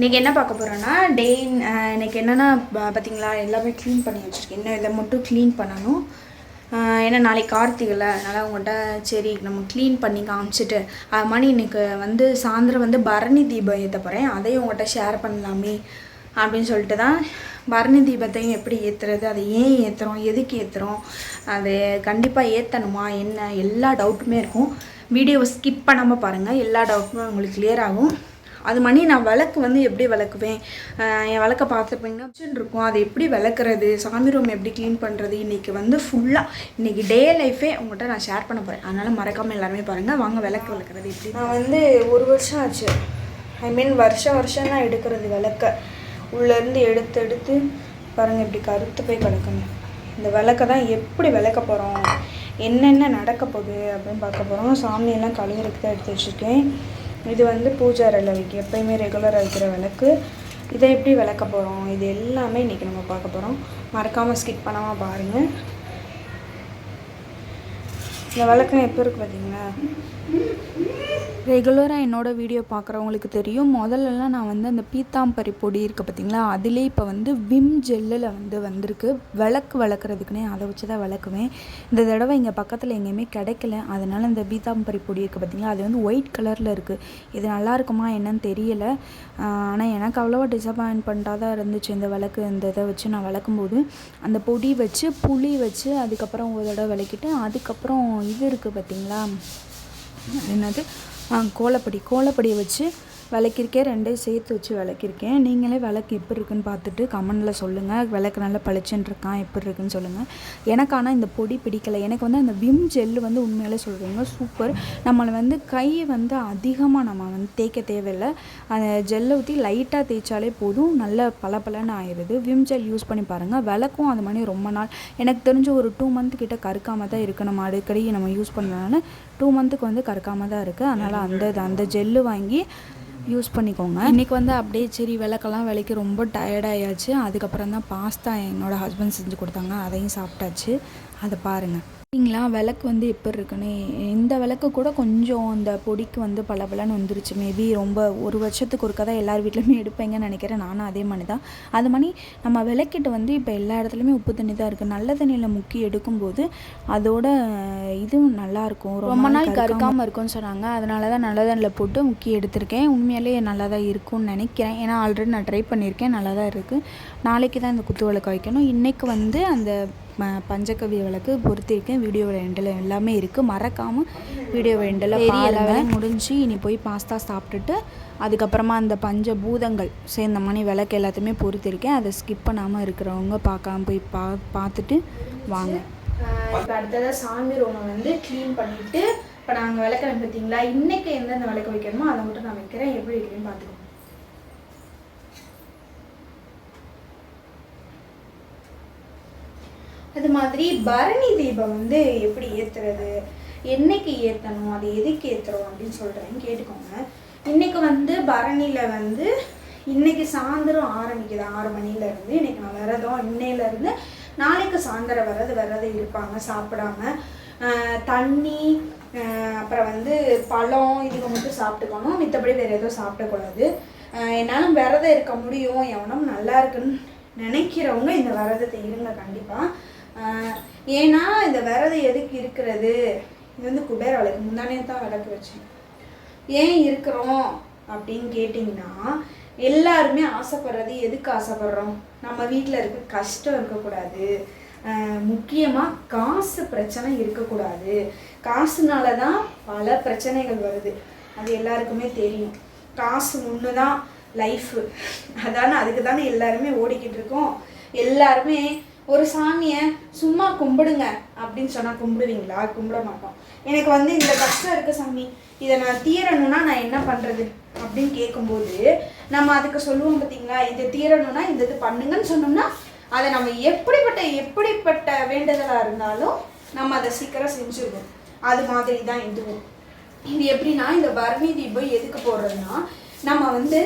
இன்றைக்கி என்ன பார்க்க போகிறோன்னா இன்றைக்கி என்னென்னா பார்த்திங்களா எல்லாமே க்ளீன் பண்ணி வச்சுருக்கேன். இன்னும் இதை மட்டும் க்ளீன் பண்ணணும். ஏன்னா நாளைக்கு கார்த்திகைல, அதனால் அவங்கள்ட்ட சரி நம்ம க்ளீன் பண்ணி காமிச்சிட்டு அது மாதிரி இன்றைக்கி வந்து சாயந்தரம் வந்து பரணி தீபம் ஏற்ற போகிறேன். அதையும் உங்கள்கிட்ட ஷேர் பண்ணலாமே அப்படின்னு சொல்லிட்டு தான். பரணி தீபத்தையும் எப்படி ஏற்றுறது, அதை ஏன் ஏற்றுறோம், எதுக்கு ஏற்றுறோம், அது கண்டிப்பாக ஏற்றணுமா என்ன, எல்லா டவுட்டுமே இருக்கும். வீடியோவை ஸ்கிப் பண்ணாமல் பாருங்கள், எல்லா டவுட்டுமே உங்களுக்கு கிளியர் ஆகும். அது மாதிரி நான் விளக்கு வந்து எப்படி விளக்குவேன், என் விளக்க பார்த்துருப்பீங்கன்னா கிச்சன் இருக்கும், அதை எப்படி விளக்குறது, சாமி ரூம் எப்படி க்ளீன் பண்ணுறது, இன்றைக்கி வந்து ஃபுல்லாக இன்றைக்கி டே லைஃபே உங்கள்கிட்ட நான் ஷேர் பண்ண போகிறேன். அதனால் மறக்காமல் எல்லாருமே பாருங்கள். வாங்க விளக்கு விளக்குறது எப்படி. நான் வந்து 1 வருஷம் ஆச்சு, வருஷம் தான் எடுக்கிறது விளக்க. உள்ளேருந்து எடுத்து பாருங்கள் இப்படி கருத்து போய் கிடக்கணும். இந்த விளக்க தான் எப்படி விளக்க போகிறோம், என்னென்ன நடக்க போகுது அப்படின்னு பார்க்க போகிறோம். சாமியெல்லாம் கழுவுறதுக்கு தான் எடுத்து வச்சுருக்கேன். இது வந்து பூஜை அறையில் வைக்க எப்போயுமே ரெகுலராக வைக்கிற விளக்கு. இதை எப்படி விளக்க போகிறோம், இது எல்லாமே இன்றைக்கி நம்ம பார்க்க போகிறோம். மறக்காமல் ஸ்கிப் பண்ணாமல் பாருங்கள். இந்த விளக்கம் எப்போ இருக்குது பார்த்தீங்களா, ரெகுலராக என்னோடய வீடியோ பார்க்குறவங்களுக்கு தெரியும். முதல்லலாம் நான் வந்து அந்த பீத்தாம்பரி பொடி இருக்குது பார்த்திங்களா, அதிலே இப்போ வந்து விம் ஜெல்லில் வந்திருக்கு விளக்கு விளக்குறதுக்குன்னே. அதை வச்சு தான் விளக்குவேன். இந்த தடவை இங்கே பக்கத்தில் எங்கேயுமே கிடைக்கல, அதனால் இந்த பீத்தாம்பரி பொடி இருக்குது பார்த்திங்களா, அது வந்து ஒயிட் கலரில் இருக்குது. இது நல்லா இருக்குமா என்னன்னு தெரியலை. ஆனால் எனக்கு அவ்வளோவா டிசப்பாயின்மெண்ட்டாக தான் இருந்துச்சு இந்த விளக்கு. இந்த இதை வச்சு நான் விளக்கும்போது அந்த பொடி வச்சு புளி வச்சு அதுக்கப்புறம் ஒரு தடவை விளக்கிட்டு, அதுக்கப்புறம் இது இருக்குது பார்த்திங்களா, என்னது கோலப்பொடியை வச்சு விளக்கிருக்கேன். 2 சேர்த்து வச்சு விளக்கிருக்கேன். நீங்களே விளக்கு எப்படி இருக்குன்னு பார்த்துட்டு கமெண்டில் சொல்லுங்கள். விளக்கு நல்லா பளிச்சுன்னு இருக்கான், எப்படி இருக்குன்னு சொல்லுங்கள். எனக்கு ஆனால் இந்த பொடி பிடிக்கலை. எனக்கு வந்து அந்த விம் ஜெல்லு வந்து உண்மையிலே சொல்கிறீங்க சூப்பர். நம்மளை வந்து கை வந்து அதிகமாக நம்ம வந்து தேய்க்க தேவையில்லை. அந்த ஜெல்லை ஊற்றி லைட்டாக தேய்ச்சாலே போதும், நல்ல பளபளன்னு ஆயிடுது. விம் ஜெல் யூஸ் பண்ணி பாருங்கள். விளக்கும் அது மாதிரி ரொம்ப நாள், எனக்கு தெரிஞ்ச ஒரு 2 மந்த் கிட்ட கருக்காமல் தான் இருக்குது. நம்ம அடிக்கடி நம்ம யூஸ் பண்ணுறதுனால 2 மந்த்துக்கு வந்து கருக்காமல் தான் இருக்குது. அதனால் அந்த ஜெல்லு வாங்கி யூஸ் பண்ணிக்கோங்க. இன்றைக்கி வந்து அப்படியே சரி விளக்கெல்லாம் விளக்கி ரொம்ப டயர்டாயாச்சு. அதுக்கப்புறம் தான் பாஸ்தா என்னோடய ஹஸ்பண்ட் செஞ்சு கொடுத்தாங்க, அதையும் சாப்பிட்டாச்சு. அதை பாருங்கள். சரிங்களா, விளக்கு வந்து எப்படி இருக்குன்னு. இந்த விளக்கு கூட கொஞ்சம் அந்த பொடிக்கு வந்து பளபளன்னு வந்துருச்சு. மேபி ரொம்ப 1 வருஷத்துக்கு ஒருக்கா தான் எல்லார் வீட்லையுமே எடுப்பேங்கன்னு நினைக்கிறேன். நானும் அதே மாதிரி தான். அது மாதிரி நம்ம விளக்கிட்டு வந்து இப்போ எல்லா இடத்துலையுமே உப்பு தண்ணி தான் இருக்குது. நல்ல தண்ணியில் முக்கி எடுக்கும்போது அதோட இதுவும் நல்லாயிருக்கும், ரொம்ப நாள் கருக்காமல் இருக்கும்னு சொன்னாங்க. அதனால தான் நல்ல தண்ணியில் போட்டு முக்கி எடுத்திருக்கேன். உண்மையிலே நல்லா தான் இருக்கும்னு நினைக்கிறேன். ஏன்னா ஆல்ரெடி நான் ட்ரை பண்ணியிருக்கேன், நல்லா தான் இருக்குது. நாளைக்கு தான் இந்த குத்து விளக்கு வைக்கணும். இன்றைக்கி வந்து அந்த பஞ்சகவ்ய விளக்கு பொறுத்திருக்கேன். வீடியோ எண்டில் எல்லாமே இருக்குது, மறக்காமல் வீடியோ எண்டில் பாருங்கள். முடிஞ்சு இனி போய் பாஸ்தா சாப்பிட்டுட்டு அதுக்கப்புறமா அந்த பஞ்ச பூதங்கள் சேர்ந்த மாதிரி விளக்கு எல்லாத்தையுமே பொறுத்திருக்கேன். அதை ஸ்கிப் பண்ணாமல் இருக்கிறவங்க பார்க்காம போய் பார்த்துட்டு வாங்க. இப்போ அடுத்ததாக சாமி ரூமை வந்து க்ளீன் பண்ணிவிட்டு இப்போ நாங்கள் விளக்குறேன் பார்த்தீங்களா. இன்றைக்கி எந்தெந்த விளக்கு வைக்கணுமோ அதை மட்டும் நான் வைக்கிறேன். எப்படி வைக்கிறேன்னு பார்த்துக்கோங்க. அது மாதிரி பரணி தீபம் வந்து எப்படி ஏற்றுறது, என்னைக்கு ஏற்றணும், அது எதுக்கு ஏற்றுறோம் அப்படின்னு சொல்கிறேன், கேட்டுக்கோங்க. இன்றைக்கி வந்து பரணியில் வந்து இன்றைக்கி சாயந்தரம் ஆரம்பிக்குது 6 மணிலேருந்து. இன்றைக்கி நான் விரதம். இன்னையிலேருந்து நாளைக்கு சாயந்தரம் விரதம் இருப்பாங்க சாப்பிடாம. தண்ணி அப்புறம் வந்து பழம் இதுக்கு மட்டும் சாப்பிட்டுக்கணும், மித்தபடி வேறு எதுவும் சாப்பிடக்கூடாது. என்னால் விரதம் இருக்க முடியும், எவனும் நல்லா இருக்குன்னு நினைக்கிறவங்க இந்த விரதத்தை இருங்க கண்டிப்பாக. ஏன்னா இந்த விரதம் எதுக்கு இருக்கிறது, இது வந்து குபேர விளக்கு. முந்தானே தான் விளக்கு வச்சேன். ஏன் இருக்கிறோம் அப்படின்னு கேட்டிங்கன்னா, எல்லாருமே ஆசைப்படுறது எதுக்கு ஆசைப்படுறோம், நம்ம வீட்டில் இருக்க கஷ்டம் இருக்கக்கூடாது, முக்கியமாக காசு பிரச்சனை இருக்கக்கூடாது. காசுனால தான் பல பிரச்சனைகள் வருது, அது எல்லாருக்குமே தெரியும். காசு ஒன்று தான் லைஃபு, அதானே, அதுக்கு தானே எல்லாருமே ஓடிக்கிட்டு இருக்கோம். எல்லாருமே ஒரு சாமியை சும்மா கும்பிடுங்க அப்படின்னு சொன்னால் கும்பிடுவீங்களா? கும்பிட மாட்டோம். எனக்கு வந்து இந்த கஷ்டம் இருக்குது சாமி, இதை நான் தீரணும்னா நான் என்ன பண்ணுறது அப்படின்னு கேட்கும்போது நம்ம அதுக்கு சொல்லுவோம் பார்த்தீங்களா, இது தீரணும்னா இந்த இது பண்ணுங்கன்னு சொன்னோம்னா அதை நம்ம எப்படிப்பட்ட வேண்டுதலாக இருந்தாலும் நம்ம அதை சீக்கிரம் செஞ்சுருவோம். அது மாதிரி தான் இதுவும். இது எப்படின்னா, இந்த பரணி தீபம் எதுக்கு போடுறதுன்னா, நம்ம வந்து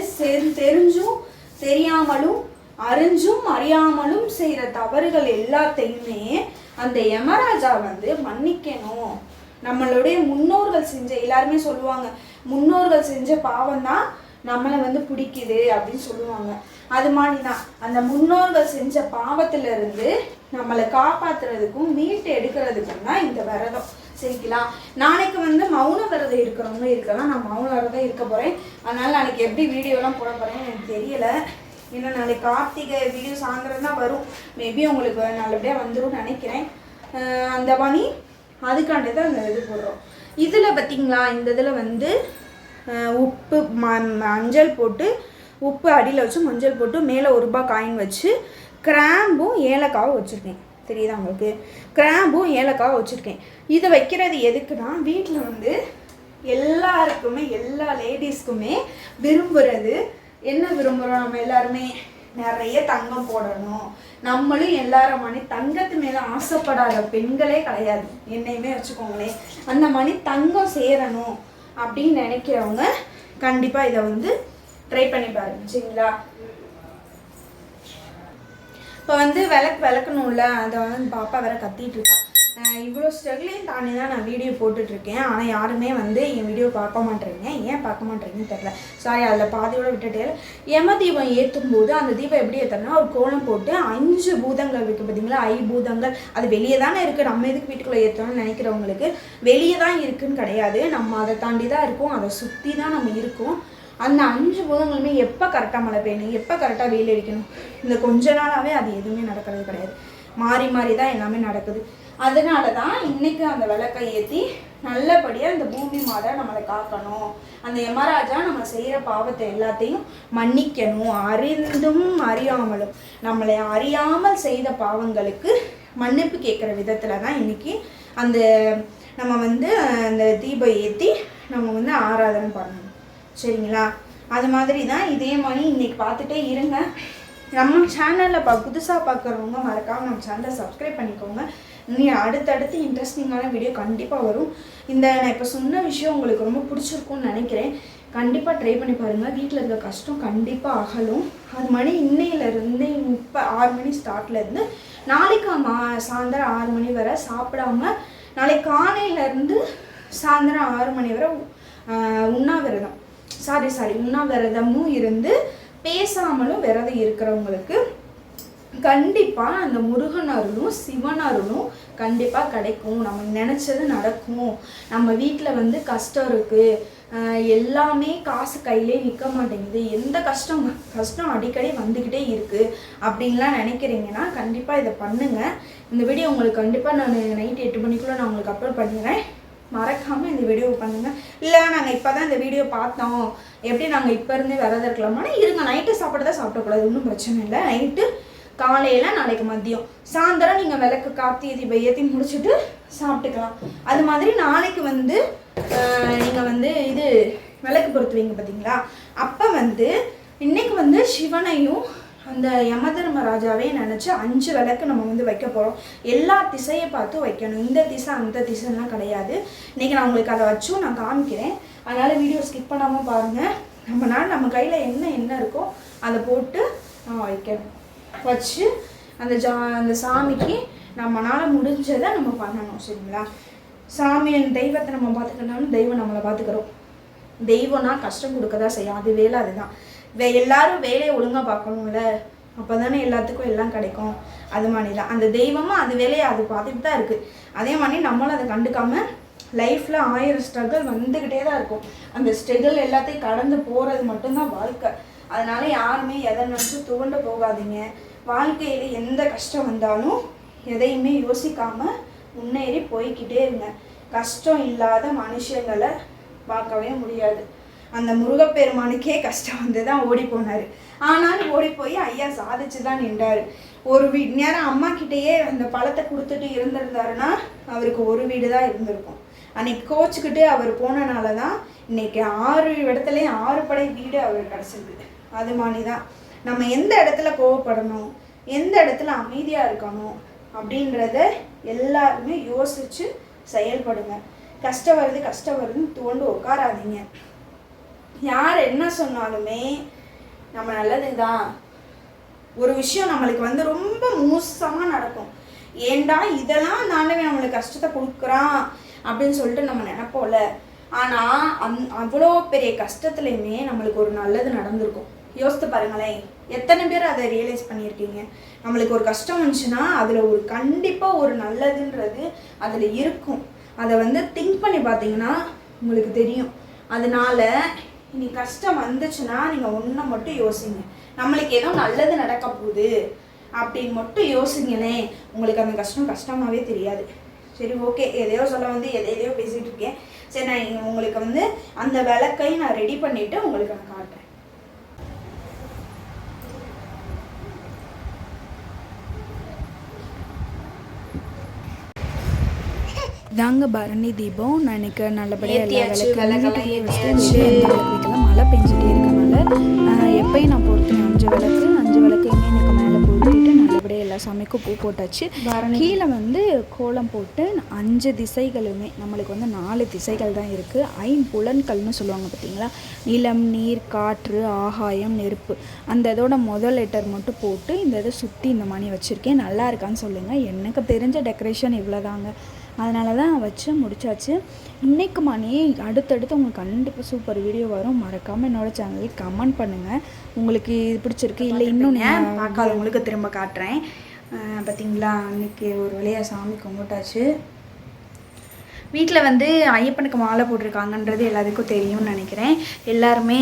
தெரிஞ்சும் தெரியாமலும் அறிஞ்சும் அறியாமலும் செய்கிற தவறுகள் எல்லாத்தையுமே அந்த யமராஜா வந்து மன்னிக்கணும். நம்மளுடைய முன்னோர்கள் செஞ்ச, எல்லாருமே சொல்லுவாங்க முன்னோர்கள் செஞ்ச பாவம் தான் நம்மளை வந்து பிடிக்குது அப்படின்னு சொல்லுவாங்க. அது மாதிரி தான் அந்த முன்னோர்கள் செஞ்ச பாவத்திலிருந்து நம்மளை காப்பாற்றுறதுக்கும் மீட்டு எடுக்கிறதுக்கும் தான் இந்த விரதம். சரிங்களா? நாளைக்கு வந்து மௌன விரதம் இருக்கிறவங்க இருக்கலாம். நான் மௌன விரதம் இருக்க போகிறேன். அதனால் நாளைக்கு எப்படி வீடியோலாம் போட போகிறேன்னு எனக்கு தெரியலை. ஏன்னா நாளைக்கு கார்த்திகை வீடியோ சாயந்தரம் தான் வரும். மேபி உங்களுக்கு நல்லபடியாக வந்துடும் நினைக்கிறேன். அந்த பணி அதுக்காண்டி தான் அந்த இது போடுறோம். இதில் பார்த்திங்களா, இந்த இதில் வந்து உப்பு மஞ்சள் போட்டு, உப்பு அடியில் வச்சு மஞ்சள் போட்டு மேலே ₹1 காயின் வச்சு கிராம்பும் ஏலக்காவும் வச்சுருக்கேன். தெரியுதா உங்களுக்கு? கிராம்பும் ஏலக்காவும் வச்சுருக்கேன். இதை வைக்கிறது எதுக்குன்னா, வீட்டில் வந்து எல்லாருக்குமே எல்லா லேடிஸ்க்குமே விரும்புகிறது என்ன விரும்புகிறோம்? நம்ம எல்லாருமே நிறைய தங்கம் போடணும். நம்மளும் எல்லாரும் மணி தங்கத்து மேலே ஆசைப்படாத பெண்களே கிடையாது, என்னையுமே வச்சுக்கோங்களேன். அந்த மணி தங்கம் சேரணும் அப்படின்னு நினைக்கிறவங்க கண்டிப்பாக இதை வந்து ட்ரை பண்ணி பாருங்க. சரிங்களா? இப்போ வந்து விளக்கணும்ல, அதை வந்து பாப்பா வேற கத்திட்டு இருக்கா. இவ்வளோ ஸ்ட்ரகிளையும் தாண்டி தான் நான் வீடியோ போட்டுட்ருக்கேன். ஆனால் யாருமே வந்து என் வீடியோ பார்க்க மாட்டேறீங்க. ஏன் பார்க்க மாட்டேறீங்கன்னு தெரில. சாரி, அதில் பாதியோடு விட்டுட்டே. யம தீபம் ஏற்றும் போது அந்த தீபம் எப்படி ஏற்றோம்னா, ஒரு கோலம் போட்டு 5 பூதங்கள் இருக்குது பார்த்தீங்களா, பூதங்கள். அது வெளியே தானே இருக்குது. நம்ம எதுக்கு வீட்டுக்குள்ளே ஏற்றணும்னு நினைக்கிறவங்களுக்கு வெளியே தான் இருக்குதுன்னு கிடையாது. நம்ம அதை தாண்டி தான் இருக்கோம், அதை சுற்றி தான் நம்ம இருக்கோம். அந்த 5 பூதங்களுமே எப்போ கரெக்டாக மழை பெய்யணும், எப்போ கரெக்டாக வெயில் அடிக்கணும், இந்த கொஞ்ச நாளாகவே அது எதுவுமே நடக்கிறது கிடையாது. மாறி மாறி தான் எல்லாமே நடக்குது. அதனால தான் இன்றைக்கி அந்த விளக்கை ஏற்றி நல்லபடியாக இந்த பூமி மாதா நம்மளை காக்கணும். அந்த யமராஜா நம்ம செய்கிற பாவத்தை எல்லாத்தையும் மன்னிக்கணும். அறிந்தும் அறியாமலும் நம்மளை அறியாமல் செய்த பாவங்களுக்கு மன்னிப்பு கேட்குற விதத்தில் தான் இன்றைக்கி அந்த நம்ம வந்து அந்த தீபம் ஏற்றி நம்ம வந்து ஆராதனை பண்ணணும். சரிங்களா? அது மாதிரி தான் இதே மாதிரி இன்றைக்கி பார்த்துட்டே இருங்க. நம்ம சேனலில் புதுசாக பார்க்குறவங்க மறக்காமல் நம்ம சேனலை சப்ஸ்கிரைப் பண்ணிக்கோங்க. இனி அடுத்தடுத்து இன்ட்ரெஸ்டிங்கான வீடியோ கண்டிப்பாக வரும். இந்த நான் இப்போ சொன்ன விஷயம் உங்களுக்கு ரொம்ப பிடிச்சிருக்கும்னு நினைக்கிறேன். கண்டிப்பாக ட்ரை பண்ணி பாருங்கள். வீட்டில் இருக்க கஷ்டம் கண்டிப்பாக அகலும். அது மாதிரி இன்னையிலேருந்து இப்போ 6 மணி ஸ்டார்ட்லேருந்து நாளைக்கு சாயந்தரம் 6 மணி வரை சாப்பிடாம, நாளைக்கு காலையிலேருந்து சாயந்தரம் 6 மணி வரை உண்ணாவிரதம் உண்ணாவிரதமும் இருந்து பேசாமலும் விரதம் இருக்கிறவங்களுக்கு கண்டிப்பாக அந்த முருகன் அருளும் சிவன் அருளும் கண்டிப்பாக கிடைக்கும். நம்ம நினச்சது நடக்கும். நம்ம வீட்டில் வந்து கஷ்டம் இருக்குது, எல்லாமே காசு கையிலே நிற்க மாட்டேங்குது, எந்த கஷ்டம் அடிக்கடி வந்துக்கிட்டே இருக்குது அப்படின்லாம் நினைக்கிறீங்கன்னா கண்டிப்பாக இதை பண்ணுங்கள். இந்த வீடியோ உங்களுக்கு கண்டிப்பாக நான் நைட் 8 மணிக்குள்ளே நான் உங்களுக்கு அப்லோட் பண்ணிடுறேன். மறக்காமல் இந்த வீடியோ பண்ணுங்கள். இல்லை நாங்கள் இப்போ தான் இந்த வீடியோ பார்த்தோம், எப்படி நாங்கள் இப்போ இருந்தே விரதம் இருக்கலாமான்னா இருங்க. நைட்டு சாப்பிட்றதா சாப்பிடக்கூடாது, ஒன்றும் பிரச்சனை இல்லை. நைட்டு காலையில் நாளைக்கு மதியம் சாயந்தரம் நீங்கள் விளக்கு கார்த்திகை தீபம் ஏற்றி முடிச்சுட்டு சாப்பிட்டுக்கலாம். அது மாதிரி நாளைக்கு வந்து நீங்கள் வந்து இது விளக்கு பொருத்துவீங்க பார்த்தீங்களா, அப்போ வந்து இன்றைக்கி வந்து சிவனையும் அந்த யமதர்மராஜாவே நினச்சி 5 விளக்கு நம்ம வந்து வைக்க போகிறோம். எல்லா திசையை பார்த்து வைக்கணும். இந்த திசை அந்த திசைலாம் கிடையாது. இன்றைக்கி நான் உங்களுக்கு அதை வச்சும் நான் காமிக்கிறேன். அதனால் வீடியோ ஸ்கிப் பண்ணாமல் பாருங்கள். நம்ம கையில் என்ன இருக்கோ அதை போட்டு நம்ம வைக்கணும். வச்சு அந்த சாமிக்கு நம்மளால் முடிஞ்சதை நம்ம பண்ணணும். சரிங்களா? சாமியின் தெய்வத்தை நம்ம பார்த்துக்கணும்னாலும் தெய்வம் நம்மளை பார்த்துக்கிறோம். தெய்வம்னா கஷ்டம் கொடுக்க தான் செய்யும். அது வேலை. அதுதான் எல்லாரும் வேலையை ஒழுங்காக பார்க்கணும்ல, அப்போ தானே எல்லாத்துக்கும் எல்லாம் கிடைக்கும். அது மாதிரி தான் அந்த தெய்வமும் அது வேலையை அது பார்த்துட்டு தான் இருக்குது. அதே மாதிரி நம்மளும் அதை கண்டுக்காமல் லைஃப்பில் 1000 ஸ்ட்ரகிள் வந்துக்கிட்டே தான் இருக்கும். அந்த ஸ்ட்ரகிள் எல்லாத்தையும் கடந்து போகிறது மட்டும்தான் வாழ்க்கை. அதனால யாருமே எதை நினச்சி துவண்டு போகாதீங்க. வாழ்க்கையில் எந்த கஷ்டம் வந்தாலும் எதையுமே யோசிக்காமல் முன்னேறி போய்கிட்டே இருங்க. கஷ்டம் இல்லாத மனுஷங்களை பார்க்கவே முடியாது. அந்த முருகப்பெருமானுக்கே கஷ்டம் வந்து தான் ஓடி போனார். ஆனாலும் ஓடி போய் ஐயா சாதிச்சு தான் நின்றார். ஒரு நேரம் அம்மா கிட்டேயே அந்த பழத்தை கொடுத்துட்டு இருந்திருந்தாருன்னா அவருக்கு ஒரு வீடு தான் இருந்திருக்கும். அன்னைக்கு கோச்சுக்கிட்டு அவர் போனனால தான் இன்னைக்கு 6 இடத்துலையும் 6 படை வீடு அவருக்கு கிடச்சிருக்கு. அது மாதிரி தான் நம்ம எந்த இடத்துல கோவப்படணும், எந்த இடத்துல அமைதியாக இருக்கணும் அப்படின்றத எல்லாருமே யோசித்து செயல்படுங்க. கஷ்டம் வருதுன்னு தோண்டு உட்காராதீங்க. யார் என்ன சொன்னாலுமே நம்ம நல்லது தான். ஒரு விஷயம் நம்மளுக்கு வந்து ரொம்ப மோசமாக நடக்கும். ஏண்டா இதெல்லாம் தாண்டவே நம்மளுக்கு கஷ்டத்தை கொடுக்குறான் அப்படின்னு சொல்லிட்டு நம்ம நினைப்போம்ல, ஆனால் அவ்வளோ பெரிய கஷ்டத்துலையுமே நம்மளுக்கு ஒரு நல்லது நடந்திருக்கும். யோசித்து பாருங்களேன், எத்தனை பேர் அதை ரியலைஸ் பண்ணியிருக்கீங்க? நம்மளுக்கு ஒரு கஷ்டம் வந்துச்சுன்னா அதில் ஒரு கண்டிப்பாக ஒரு நல்லதுன்றது அதில் இருக்கும். அதை வந்து திங்க் பண்ணி பார்த்தீங்கன்னா உங்களுக்கு தெரியும். அதனால இனி கஷ்டம் வந்துச்சுன்னா நீங்கள் ஒன்றை மட்டும் யோசிங்க, நம்மளுக்கு ஏதோ நல்லது நடக்க போகுது அப்படின்னு மட்டும் யோசிங்களேன். உங்களுக்கு அந்த கஷ்டம் கஷ்டமாகவே தெரியாது. சரி, ஓகே, எதையோ சொல்ல வந்து எதையோ பேசிகிட்டு இருக்கேன். சரி, நான் உங்களுக்கு வந்து அந்த விளக்கை நான் ரெடி பண்ணிவிட்டு உங்களுக்கு நான் காட்டுறேன். இதாங்க பரணி தீபம். நான் எனக்கு நல்லபடியாக எல்லா விளக்கு வைக்கலாம். மழை பெஞ்சிட்டே இருக்கனால எப்பயும் நான் பொறுத்தேன் 5 விளக்கையுமே எனக்கு மேலே பொறுத்துட்டு நல்லபடியாக எல்லா சாமிக்கும் பூ போட்டாச்சு. கீழே வந்து கோலம் போட்டு 5 திசைகளுமே நம்மளுக்கு வந்து 4 திசைகள் தான் இருக்குது. 5 புலன்கள்னு சொல்லுவாங்க பார்த்தீங்களா, நிலம், நீர், காற்று, ஆகாயம், நெருப்பு. அந்த இதோட முதல் லெட்டர் மட்டும் போட்டு இந்த இதை சுற்றி இந்த மணி வச்சுருக்கேன். நல்லா இருக்கான்னு சொல்லுங்கள். எனக்கு தெரிஞ்ச டெக்கரேஷன் இவ்வளோதாங்க. அதனால தான் வச்சு முடிச்சாச்சு. இன்றைக்கு மணி அடுத்தடுத்து உங்களுக்கு கண்டிப்பாக சூப்பர் வீடியோ வரும். மறக்காமல் என்னோடய சேனலுக்கு கமெண்ட் பண்ணுங்கள் உங்களுக்கு இது பிடிச்சிருக்கு இல்லை இன்னும் பார்க்காதவங்களுக்கு திரும்ப காட்டுறேன். பார்த்தீங்களா, அன்றைக்கி ஒரு வழியாக சாமி கும்பிட்டாச்சு. வீட்டில் வந்து ஐயப்பனுக்கு மாலை போட்டிருக்காங்கன்றது எல்லாத்துக்கும் தெரியும்னு நினைக்கிறேன். எல்லாருமே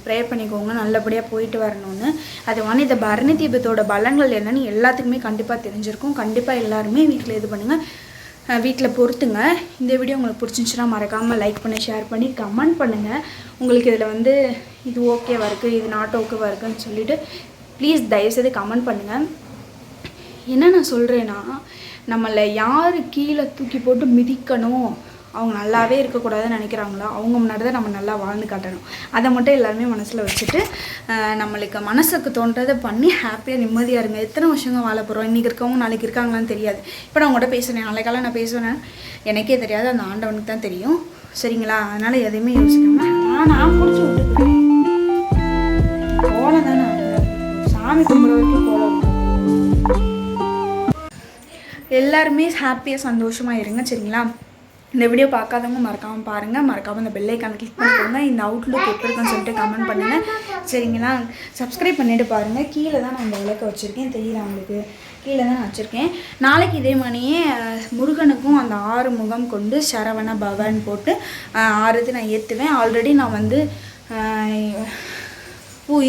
ப்ரே பண்ணிக்கோங்க, நல்லபடியாக போயிட்டு வரணும்னு. அது வந்து இந்த பரணி தீபத்தோட பலன்கள் என்னென்னு எல்லாத்துக்குமே கண்டிப்பாக தெரிஞ்சிருக்கும். கண்டிப்பாக எல்லாருமே வீட்டில் இது பண்ணுங்கள், வீட்டில் பொறுத்துங்க. இந்த வீடியோ உங்களுக்கு பிடிச்சிருந்துச்சுன்னா மறக்காமல் லைக் பண்ணி ஷேர் பண்ணி கமெண்ட் பண்ணுங்கள். உங்களுக்கு இதில் வந்து இது ஓகேவா இருக்குது, இது நாட் ஓகேவா இருக்குன்னு சொல்லிவிட்டு ப்ளீஸ் தயவுசெய்து கமெண்ட் பண்ணுங்கள். என்ன நான் சொல்கிறேன்னா, நம்மளை யார் கீழே தூக்கி போட்டு மிதிக்கணும், அவங்க நல்லாவே இருக்கக்கூடாதுன்னு நினைக்கிறாங்களோ அவங்க முன்னாடி தான் நம்ம நல்லா வாழ்ந்து காட்டணும். அதை மட்டும் எல்லாருமே மனசில் வச்சுட்டு நம்மளுக்கு மனசுக்கு தோன்றதை பண்ணி ஹாப்பியாக நிம்மதியாக இருங்க. எத்தனை வருஷங்க வாழ போகிறோம், இன்றைக்கி இருக்கவங்க நாளைக்கு இருக்காங்களான்னு தெரியாது. இப்போ நான் உங்கள்கிட்ட பேசுகிறேன், நாளைக்கால நான் பேசுவேன், எனக்கே தெரியாது, அந்த ஆண்டவனுக்கு தான் தெரியும். சரிங்களா? அதனால் எதையுமே யோசிக்காமல் நான் பிடிச்சி விட்டுக்கிறேன். கோலம் தானே சாமி கும்பிட்ற வரைக்கும் கோலம். எல்லாருமே ஹாப்பியாக சந்தோஷமாக இருங்க. சரிங்களா? இந்த வீடியோ பார்க்காதவங்க மறக்காமல் பாருங்கள். மறக்காமல் இந்த பெல் ஐக்கானை கிளிக் பண்ணிக்கோங்க. இந்த அவுட்லுக் எப்படி இருக்குன்னு சொல்லிட்டு கமெண்ட் பண்ணுங்கள். சரிங்களா? சப்ஸ்கிரைப் பண்ணிவிட்டு பாருங்கள். கீழே தான் நான் இந்த விளக்க வச்சுருக்கேன், தெரியல உங்களுக்கு, கீழே தான் நான் வச்சுருக்கேன். நாளைக்கு இதே மாதிரியே முருகனுக்கும் அந்த 6 முகம் கொண்டு சரவண பவன் போட்டு 6 நான் ஏற்றுவேன். ஆல்ரெடி நான் வந்து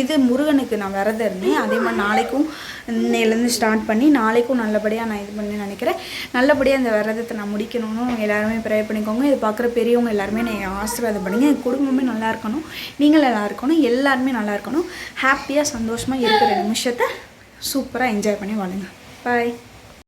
இது முருகனுக்கு நான் விரதம் இருந்தேன். அதே மாதிரி நாளைக்கும் இன்னையிலேருந்து ஸ்டார்ட் பண்ணி நாளைக்கும் நல்லபடியாக நான் இது பண்ணி நினைக்கிறேன். நல்லபடியாக அந்த விரதத்தை நான் முடிக்கணும்னு எல்லாருமே ப்ரே பண்ணிக்கோங்க. இது பார்க்குற பெரியவங்க எல்லாருமே நான் ஆசீர்வாதம் பண்ணுங்கள். என் குடும்பமே நல்லா இருக்கணும், நீங்கள் நல்லா இருக்கணும், எல்லாருமே நல்லா இருக்கணும். ஹாப்பியாக சந்தோஷமாக இருக்கிற நிமிஷத்தை சூப்பராக என்ஜாய் பண்ணி வாழுங்க. பாய்.